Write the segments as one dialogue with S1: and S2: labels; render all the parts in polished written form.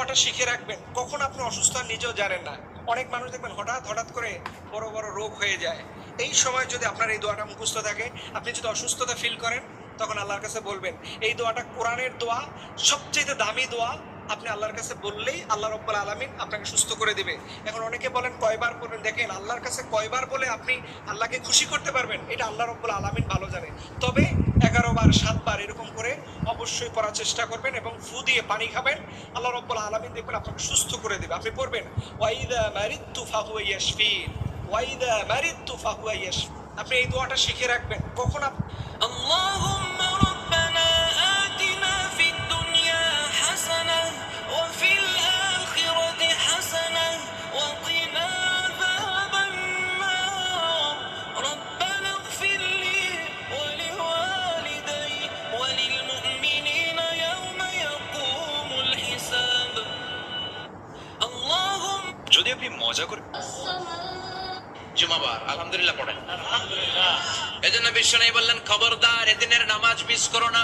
S1: দোয়াটা শিখে রাখবেন, কখন আপনি অসুস্থ আর নিজেও জানেন না। অনেক মানুষ দেখবেন হঠাৎ করে বড় বড় রোগ হয়ে যায়। এই সময় যদি আপনার এই দোয়াটা মুখস্থ থাকে, আপনি যদি অসুস্থতা ফিল করেন, তখন আল্লাহর কাছে বলবেন। এই দোয়াটা কোরআনের দোয়া, সবচেয়ে দামি দোয়া। আপনি আল্লাহর কাছে বললেই আল্লাহ রাব্বুল আলামিন আপনাকে সুস্থ করে দিবে। এখন অনেকে বলেন কয়বার বলবেন, দেখেন আল্লাহর কাছে কয়বার বলে আপনি আল্লাহকে খুশি করতে পারবেন এটা আল্লাহ রাব্বুল আলামিন ভালো জানে। তবে 11 বার 7 বার এরকম করে অবশ্যই পড়ার চেষ্টা করবেন এবং ফু দিয়ে পানি খাবেন। আল্লাহ রাব্বুল আলামিন দেখবেন আপনাকে সুস্থ করে দিবে। আপনি পড়বেন ওয়াইদা মারিদতু ফাহুয়া ইয়াশফিন, ওয়াইদা মারিদতু ফাহুয়া ইয়াশফিন। আপনি এই দোয়াটা শিখে রাখবেন, কখন
S2: اللهم ربنا آتنا في الدنيا حسنة وفي الآخرة حسنة وقنا عذاب النار ربنا اغفر لي ولوالدي وللمؤمنين يوم يقوم الحساب اللهم
S3: যদি আপনি মজা করে
S4: জুমাবার আলহামদুলিল্লাহ পড়েন। এজন্য বিশ্বনবী বললেন, খবরদার এদিনের নামাজ মিস করো না।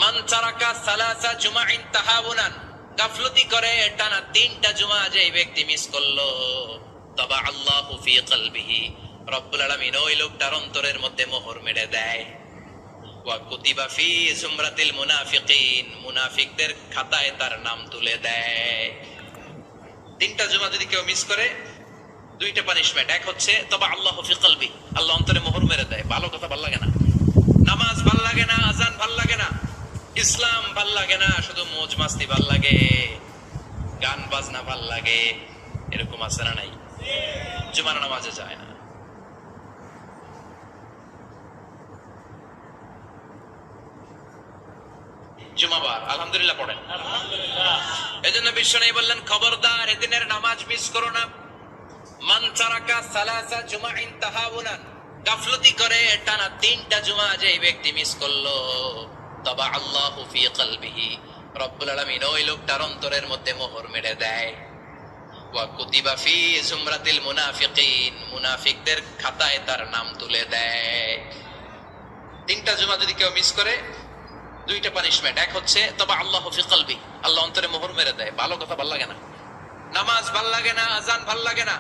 S4: মান তারাকা সালাসা জুমাইন তাহাউনান, গাফলতি করে টানা 3টা জুমা যে ব্যক্তি মিস করলো, তবা আল্লাহু ফি কলবিহি, রব্বুল আলামিন ওই লোকটার অন্তরের মধ্যে মোহর মেরে দেয়। ওয়া কুতিবা ফি জুমরাতিল মুনাফিকিন, মুনাফিকদের খাতায় তার নাম তুলে দেয়। 3টা জুমা যদি কেউ মিস করে, 2টা পানিশমেন্ট। এক হচ্ছে তবা আল্লাহু ফি কলবি, আল্লাহ অন্তরে মোহর মেরে দেয়। ভালো কথা ভাল লাগে না, নামাজ ভাল লাগে না, আজান ভাল লাগে না, ইসলাম ভাল লাগে না, শুধু মৌজ মাস্তি ভাল লাগে, গান বাজনা ভাল লাগে, এরকম আছে না নাই? জুমার নামাজে যায় না। জুমাবার আলহামদুলিল্লাহ পড়েন। এজন্য বিশ্বনবী বললেন, খবরদার এদিনের নামাজ মিস করো না। মান তারাকা সালাসা জুমাইন তাহাউনান, গাফলতি করে টানা 3টা জুমা যে ব্যক্তি মিস করলো, তবা আল্লাহু ফি কলবিহি, রব্বুল আলামিন ওই লোকটার অন্তরের মধ্যে মোহর মেরে দেয়। ওয়া কুতিবা ফি জুমরাতিল মুনাফিকিন, মুনাফিকদের খাতায় তার নাম তুলে দেয়। 3টা জুমা যদি কেউ মিস করে, 2টা পানিশমেন্ট। এক হচ্ছে তবা আল্লাহু ফি কলবি, আল্লাহ অন্তরে মোহর মেরে দেয়। ভালো কথা ভাল লাগে না, নামাজ ভাল লাগে না, আজান ভাল লাগে না,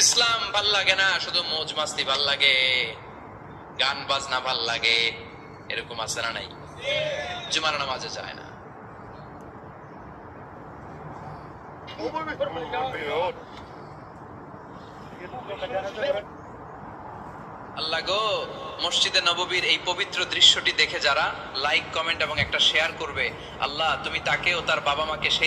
S4: ইসলাম ভাল লাগে না, শুধু মৌজ মাস্তি ভাল লাগে, গান বাজনা ভাল লাগে, এরকম আছে না নাই? জুমার নামাজে যায় না। আল্লাহ গো, মসজিদে নববীর এই পবিত্র দৃশ্যটি দেখে যারা লাইক, কমেন্ট এবং একটা শেয়ার করবে, আল্লাহ তুমি তাকে ও তার বাবা মাকে সেই